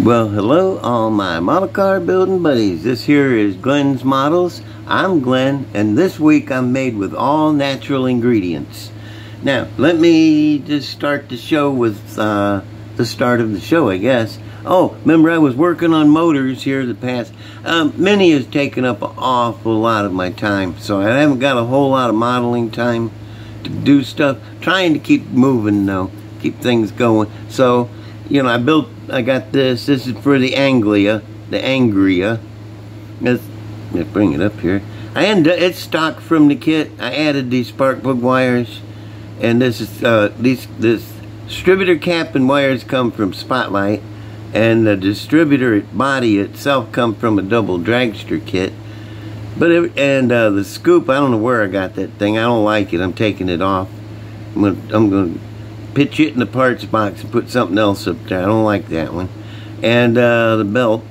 Well, hello all my model car building buddies. This here is Glenn's Models. I'm Glenn, and this week I'm made with all natural ingredients. Now, let me just start the show with the start of the show, I guess. Oh, remember I was working on motors here the past. Minnie has taken up an awful lot of my time, so I haven't got a whole lot of modeling time to do stuff. Trying to keep moving though, keep things going. So, you know, I got this. This is for the Anglia. Let's bring it up here. It's stock from the kit. I added these spark plug wires, and this is this distributor cap and wires come from Spotlight, and the distributor body itself comes from a double dragster kit. But the scoop, I don't know where I got that thing. I don't like it. I'm taking it off. I'm gonna pitch it in the parts box and put something else up there. I don't like that one. And the belt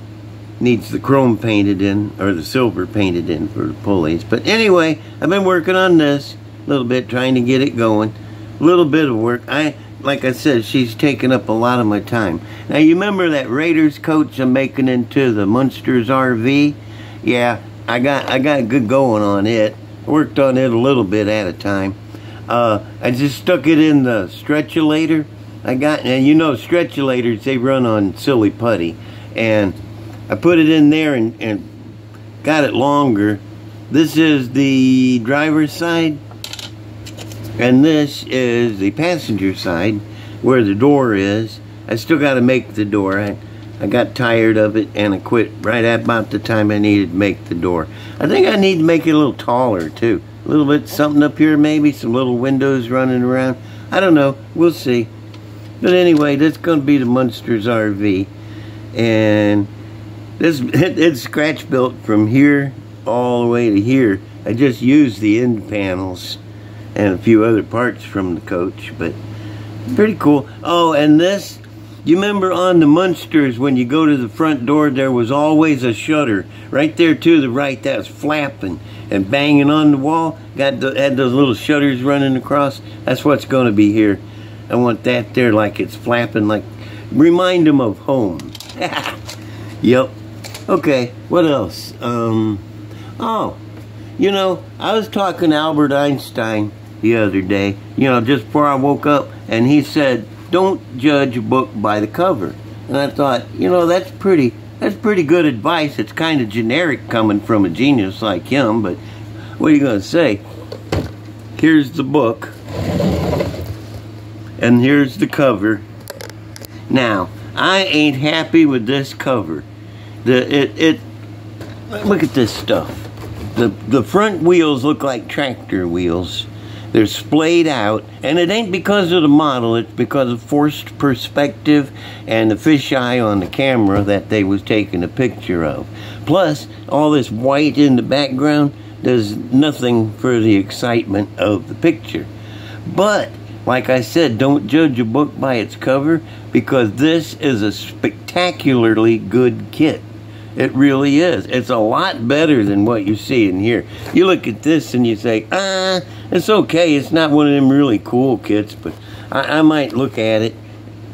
needs the chrome painted in, or the silver painted in for the pulleys. But anyway, I've been working on this a little bit, trying to get it going. A little bit of work. Like I said, she's taken up a lot of my time. Now you remember that Raiders coach I'm making into the Munsters RV? Yeah, I got good going on it. I worked on it a little bit at a time. I just stuck it in the stretchulator. And you know stretchulators, they run on silly putty. And I put it in there and got it longer. This is the driver's side, and this is the passenger side where the door is. I still got to make the door. I got tired of it and I quit right at about the time I needed to make the door. I think I need to make it a little taller too. A little bit something up here, maybe some little windows running around. I don't know, we'll see. But anyway, that's going to be the Munsters RV, and it's scratch built from here all the way to here. I just used the end panels and a few other parts from the coach, but pretty cool. Oh, and this, you remember on the Munsters when you go to the front door, there was always a shutter right there to the right that was flapping and banging on the wall. Had those little shutters running across. That's what's going to be here. I want that there, like it's flapping, like remind them of home. Yep. Okay, what else? Oh, you know, I was talking to Albert Einstein the other day, you know, just before I woke up, and he said, don't judge a book by the cover. And I thought, you know, that's pretty good advice. It's kind of generic coming from a genius like him, but what are you going to say? Here's the book, and here's the cover. Now, I ain't happy with this cover. Look at this stuff. The front wheels look like tractor wheels. They're splayed out, and it ain't because of the model, it's because of forced perspective and the fisheye on the camera that they was taking a picture of. Plus, all this white in the background does nothing for the excitement of the picture. But, like I said, don't judge a book by its cover, because this is a spectacularly good kit. It really is. It's a lot better than what you see in here. You look at this and you say, it's okay. It's not one of them really cool kits, but I might look at it.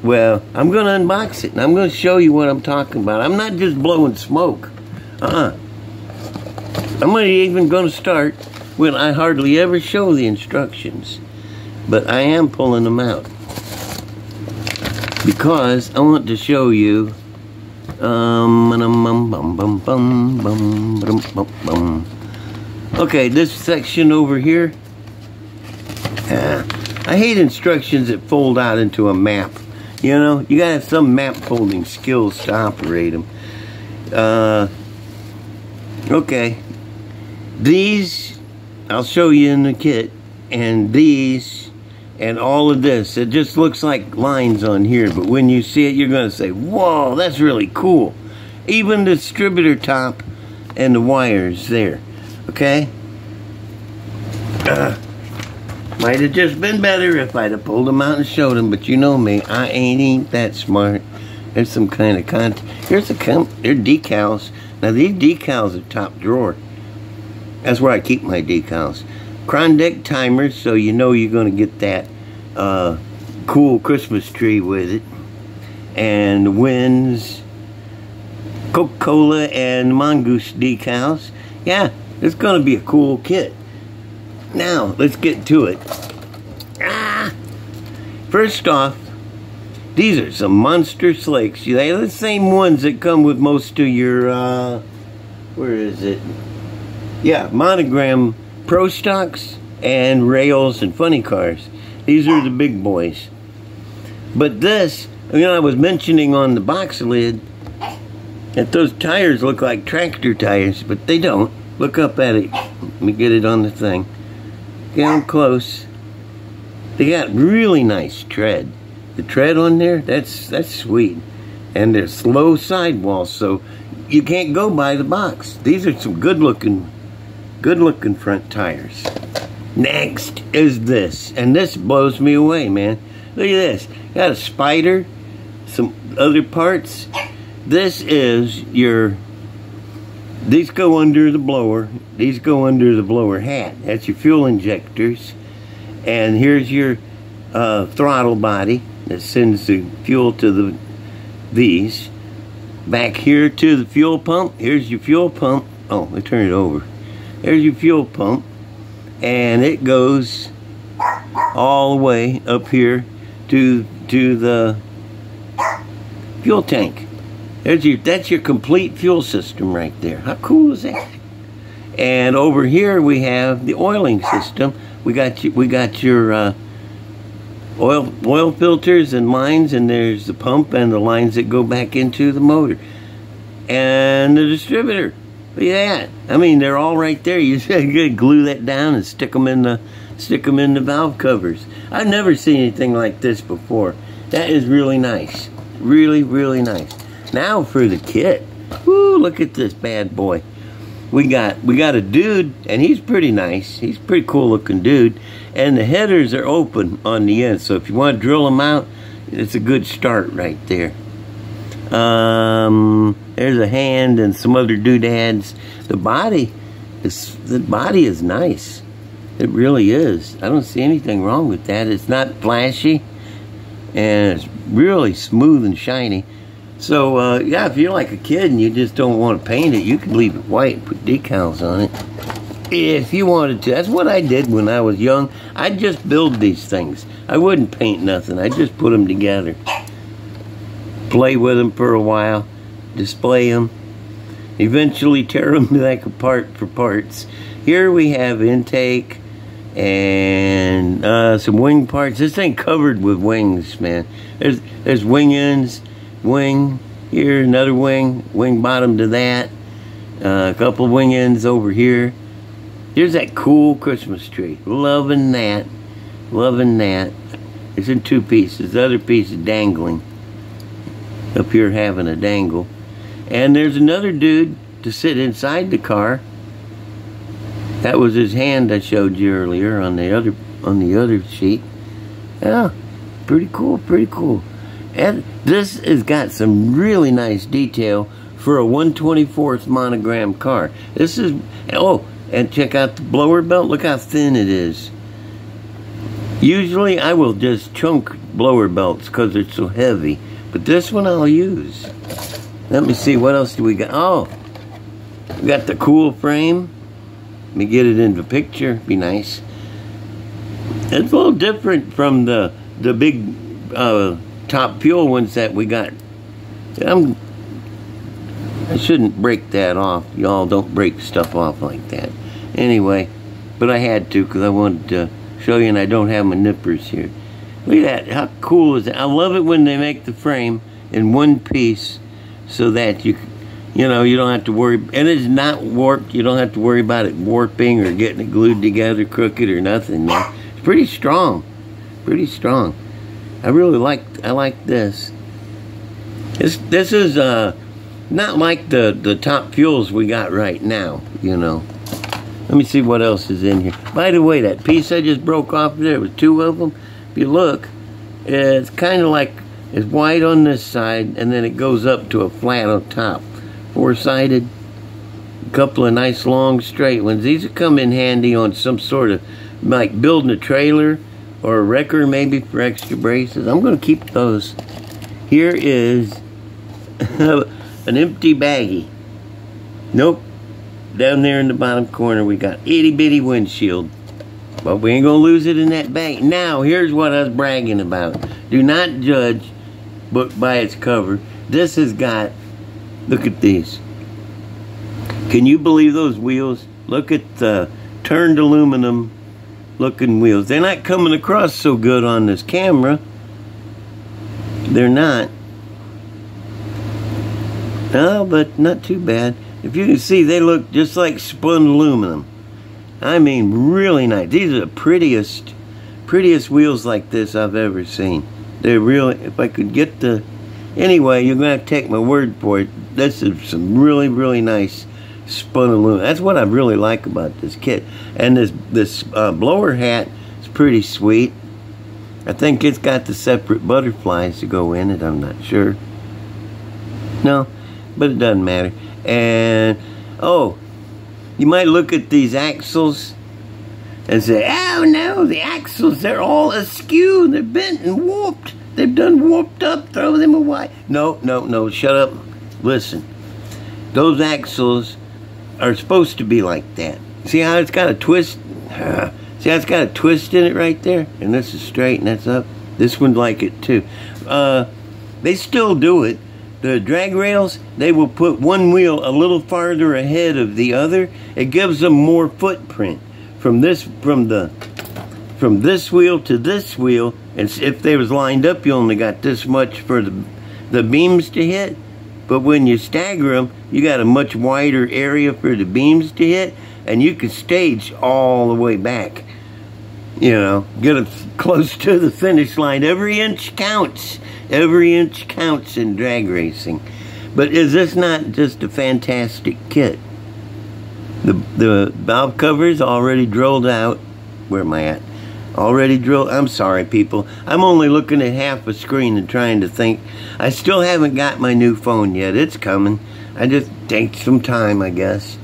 Well, I'm going to unbox it, and I'm going to show you what I'm talking about. I'm not just blowing smoke. I'm even going to start when I hardly ever show the instructions. But I am pulling them out, because I want to show you. Okay, this section over here. I hate instructions that fold out into a map. You know, you gotta have some map folding skills to operate them. Okay, these I'll show you in the kit, and these. And all of this, it just looks like lines on here, but when you see it, you're going to say, whoa, that's really cool. Even the distributor top and the wires there, okay? Might have just been better if I'd have pulled them out and showed them, but you know me, I ain't that smart. There's some kind of content. They're decals. Now, these decals are top drawer. That's where I keep my decals. Krondike timers, so you know you're going to get that cool Christmas tree with it. And the winds Coca-Cola and Mongoose decals. Yeah, it's going to be a cool kit. Now, let's get to it. First off, these are some monster slicks. They're the same ones that come with most of your, where is it? Yeah, Monogram Pro Stocks and Rails and Funny Cars. These are the big boys. But this, I was mentioning on the box lid that those tires look like tractor tires, but they don't. Look up at it. Let me get it on the thing. Get them close. They got really nice tread. The tread on there, that's sweet. And they're slow sidewalls, so you can't go by the box. These are some good looking front tires. Next is this, and this blows me away, man. Look at this. Got a spider, some other parts. This is your, these go under the blower. These go under the blower hat. That's your fuel injectors. And here's your throttle body that sends the fuel to these. Back here to the fuel pump. Here's your fuel pump. Oh, let me turn it over. There's your fuel pump. And it goes all the way up here to the fuel tank. That's your complete fuel system right there. How cool is that? And over here we have the oiling system. We got your oil filters and lines, and there's the pump and the lines that go back into the motor. And the distributor. Look at that. I mean, they're all right there. You just gotta glue that down and stick them in the valve covers. I've never seen anything like this before. That is really nice. Really, really nice. Now for the kit. Woo, look at this bad boy. We got a dude, and he's pretty nice. He's a pretty cool looking dude. And the headers are open on the end, so if you want to drill them out, it's a good start right there. There's a hand and some other doodads. The body is nice. It really is. I don't see anything wrong with that. It's not flashy, and it's really smooth and shiny. So yeah, if you're like a kid and you just don't want to paint it, you can leave it white and put decals on it if you wanted to. That's what I did when I was young. I'd just build these things. I wouldn't paint nothing. I just put them together, play with them for a while, display them, eventually tear them back apart for parts. Here we have intake and some wing parts. This thing covered with wings, man. There's wing ends, wing here, another wing bottom to that, a couple of wing ends over here. Here's that cool Christmas tree. Loving that. It's in two pieces. The other piece is dangling. Up here having a dangle. And there's another dude to sit inside the car. That was his hand I showed you earlier on the other sheet. Yeah, pretty cool. And this has got some really nice detail for a 1/24th monogram car. This is, oh, and check out the blower belt. Look how thin it is. Usually I will just chunk blower belts because they're so heavy. But this one I'll use. Let me see, what else do we got? Oh, we got the cool frame. Let me get it in the picture. Be nice. It's a little different from the big top fuel ones that we got. I shouldn't break that off. Y'all don't break stuff off like that. Anyway, but I had to because I wanted to show you, and I don't have my nippers here. Look at that. How cool is that? I love it when they make the frame in one piece so that you don't have to worry. And it's not warped. You don't have to worry about it warping or getting it glued together crooked or nothing. Man. It's pretty strong. I really like this. This is not like the top fuels we got right now, you know. Let me see what else is in here. By the way, that piece I just broke off there with two of them, if you look, it's kind of like it's wide on this side and then it goes up to a flat on top. Four-sided. A couple of nice long straight ones. These will come in handy on some sort of, like building a trailer or a wrecker maybe for extra braces. I'm going to keep those. Here is an empty baggie. Nope. Down there in the bottom corner, we got itty bitty windshield. But we ain't gonna lose it in that bag. Now, here's what I was bragging about. Do not judge book by its cover. This has got, look at these. Can you believe those wheels? Look at the turned aluminum looking wheels. They're not coming across so good on this camera. They're not. No, but not too bad. If you can see, they look just like spun aluminum. I mean, really nice. These are the prettiest wheels like this I've ever seen. They're really, if I could get the, anyway, you're going to have to take my word for it. This is some really, really nice spun aluminum. That's what I really like about this kit. And this blower hat is pretty sweet. I think it's got the separate butterflies to go in it. I'm not sure. No, but it doesn't matter. And, oh, you might look at these axles and say, oh no, the axles, they're all askew. They're bent and warped. They've done warped up. Throw them away. No, no, no. Shut up. Listen. Those axles are supposed to be like that. See how it's got a twist? See how it's got a twist in it right there? And this is straight and that's up. This one's like it too. They still do it. The drag rails, they will put one wheel a little farther ahead of the other. It gives them more footprint from this wheel to this wheel. And if they was lined up, you only got this much for the beams to hit. But when you stagger them, you got a much wider area for the beams to hit, and you can stage all the way back. You know, get it close to the finish line. Every inch counts. Every inch counts in drag racing. But is this not just a fantastic kit? The valve cover's already drilled out. Where am I at? Already drilled. I'm sorry, people. I'm only looking at half a screen and trying to think. I still haven't got my new phone yet. It's coming. I just take some time, I guess.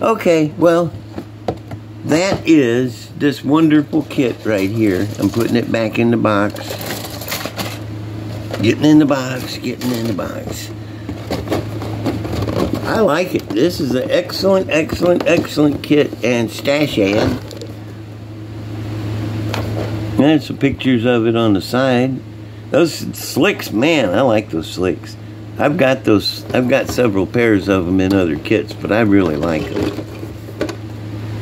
Okay, well, that is this wonderful kit right here. I'm putting it back in the box. Getting in the box, getting in the box. I like it. This is an excellent, excellent, excellent kit and stash ad. And some pictures of it on the side. Those slicks, man, I like those slicks. I've got several pairs of them in other kits, but I really like them.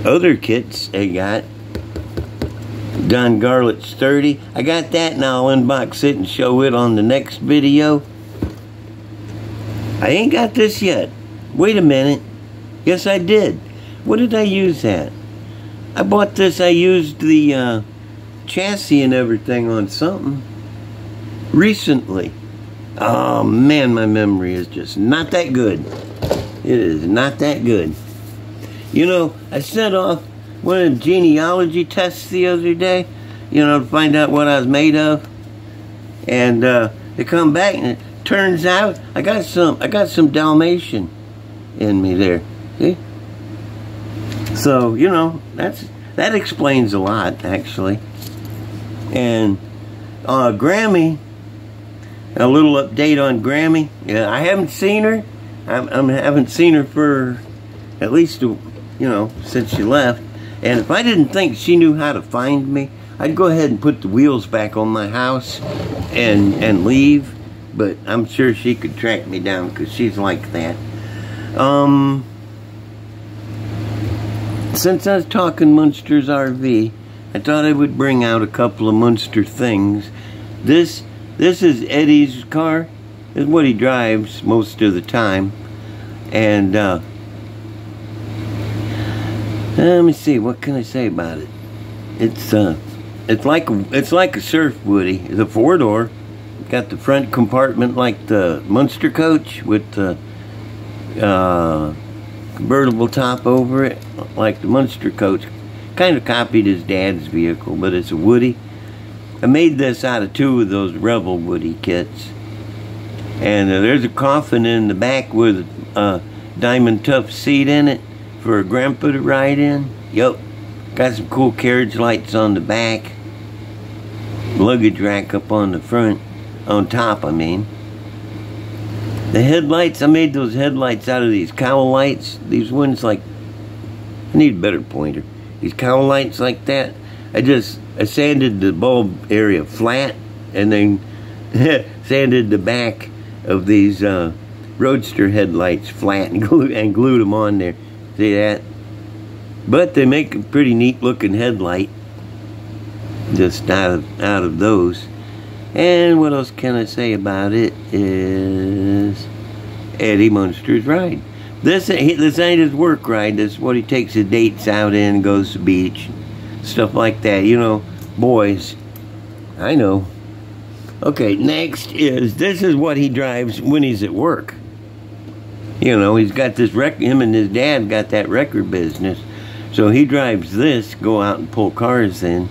Other kits they got. Don Garlett's 30. I got that, and I'll unbox it and show it on the next video. I ain't got this yet. Wait a minute. Yes, I did. What did I use that? I bought this. I used the chassis and everything on something recently. Oh man, my memory is just not that good. It is not that good. You know, I sent off one of the genealogy tests the other day, you know, to find out what I was made of. And they come back and it turns out I got some Dalmatian in me there. See? So, you know, that explains a lot, actually. And Grammy, a little update on Grammy. Yeah, I haven't seen her. I haven't seen her for at least, you know, since she left. And if I didn't think she knew how to find me, I'd go ahead and put the wheels back on my house and leave. But I'm sure she could track me down because she's like that. Since I was talking Munster's RV, I thought I would bring out a couple of Munster things. This is Eddie's car. This is what he drives most of the time. And let me see, what can I say about it? It's like a Surf Woody. It's a 4-door. Got the front compartment like the Munster coach with the convertible top over it, like the Munster coach. Kind of copied his dad's vehicle, but it's a Woody. I made this out of 2 of those Rebel Woody kits. And there's a coffin in the back with a diamond tough seat in it for a grandpa to ride in. Yup. Got some cool carriage lights on the back. Luggage rack up on the front. On top, I mean. The headlights, I made those headlights out of these cowl lights. These ones like, I need a better pointer. These cowl lights like that. I sanded the bulb area flat and then sanded the back of these Roadster headlights flat and glued them on there. See that? But they make a pretty neat looking headlight just out of those. And what else can I say about it is Eddie Munster's ride. This ain't his work ride. This is what he takes his dates out in and goes to the beach. Stuff like that. You know, boys. I know. Okay, next this is what he drives when he's at work. You know, he's got this him and his dad got that record business. So he drives this, go out and pull cars in.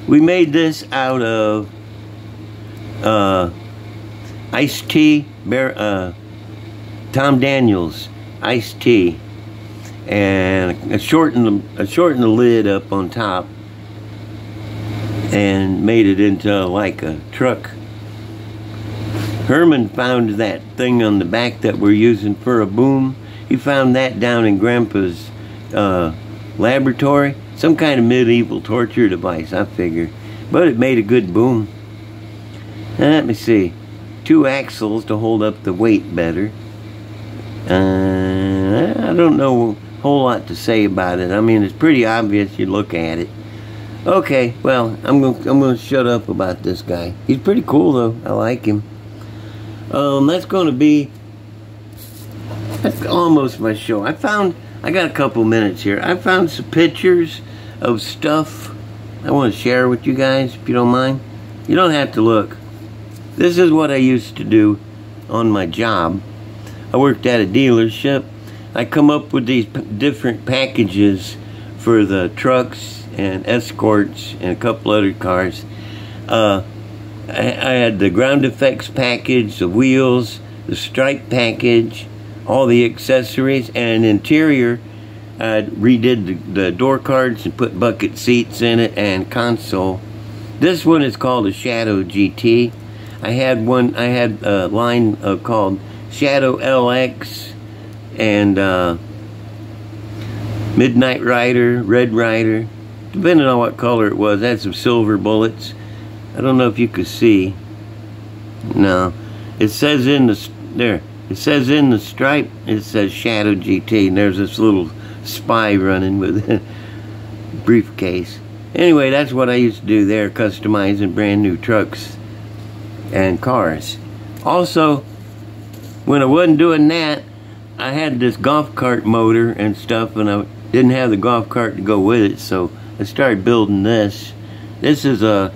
We made this out of iced tea, Tom Daniels iced tea, and I shortened the lid up on top and made it into like a truck. Herman found that thing on the back that we're using for a boom. He found that down in Grandpa's laboratory. Some kind of medieval torture device, I figure. But it made a good boom. Let me see. 2 axles to hold up the weight better. I don't know a whole lot to say about it. I mean, it's pretty obvious you look at it. Okay, well, I'm gonna shut up about this guy. He's pretty cool though. I like him. That's almost my show. I got a couple minutes here. I found some pictures of stuff I want to share with you guys, if you don't mind. You don't have to look. This is what I used to do on my job. I worked at a dealership. I come up with these different packages for the trucks and Escorts and a couple other cars. I had the ground effects package, the wheels, the stripe package, all the accessories, and interior. I redid the door cards and put bucket seats in it and console. This one is called a Shadow GT. I had a line called Shadow LX and Midnight Rider, Red Rider, depending on what color it was. I had some silver bullets. I don't know if you could see. No, it says in the It says in the stripe, it says Shadow GT, and there's this little spy running with a briefcase. Anyway, that's what I used to do there, customizing brand new trucks and cars. Also, when I wasn't doing that, I had this golf cart motor and stuff, and I didn't have the golf cart to go with it, so I started building this. This is a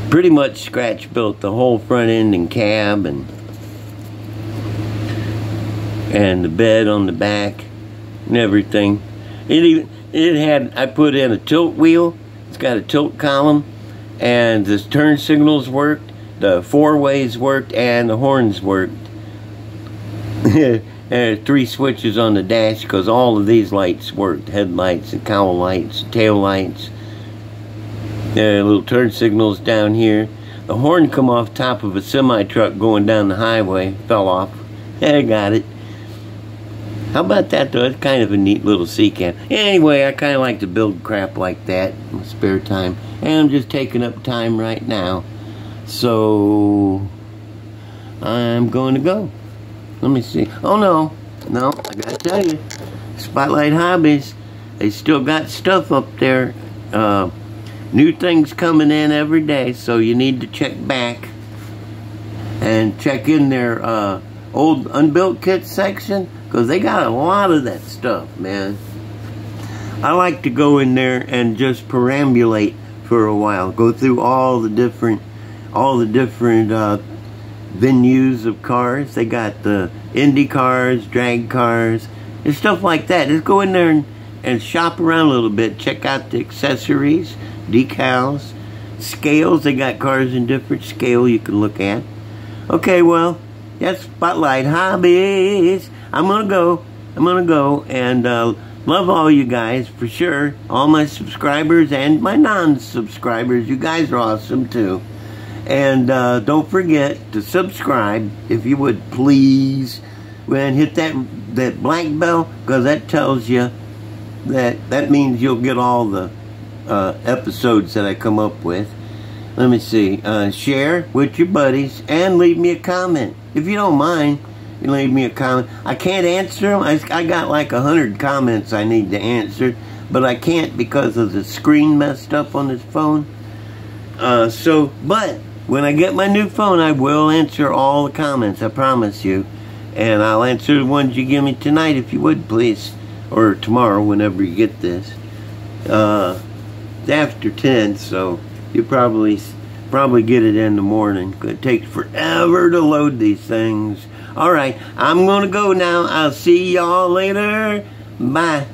pretty much scratch built, the whole front end and cab and the bed on the back and everything. I put in a tilt wheel. It's got a tilt column, and the turn signals worked, the 4-ways worked, and the horns worked. And 3 switches on the dash, because all of these lights worked: headlights and cowl lights, tail lights. There are little turn signals down here. The horn come off top of a semi truck going down the highway. Fell off. I got it. How about that though? It's kind of a neat little sea cam. Anyway, I kind of like to build crap like that in my spare time. And I'm just taking up time right now. So I'm going to go. Let me see. Oh no, I gotta tell you, Spotlight Hobbies, they still got stuff up there. New things coming in every day, so you need to check back and check in their old unbuilt kits section, because they got a lot of that stuff, man. I like to go in there and just perambulate for a while, go through all the different venues of cars. They got the Indy cars, drag cars, and stuff like that. Just go in there and shop around a little bit. Check out the accessories, decals, scales. They got cars in different scale you can look at. Okay, well, that's Spotlight Hobbies. I'm gonna go, and love all you guys for sure. All my subscribers and my non-subscribers. You guys are awesome too. And don't forget to subscribe, if you would, please. And hit that black bell, because that tells you that means you'll get all the episodes that I come up with. Let me see. Share with your buddies and leave me a comment. If you don't mind, you leave me a comment. I can't answer them. I got like 100 comments I need to answer, but I can't because of the screen messed up on this phone. But when I get my new phone, I will answer all the comments, I promise you. And I'll answer the ones you give me tonight, if you would, please. Or tomorrow, whenever you get this. It's after 10, so you probably get it in the morning. It takes forever to load these things. Alright, I'm going to go now. I'll see y'all later. Bye.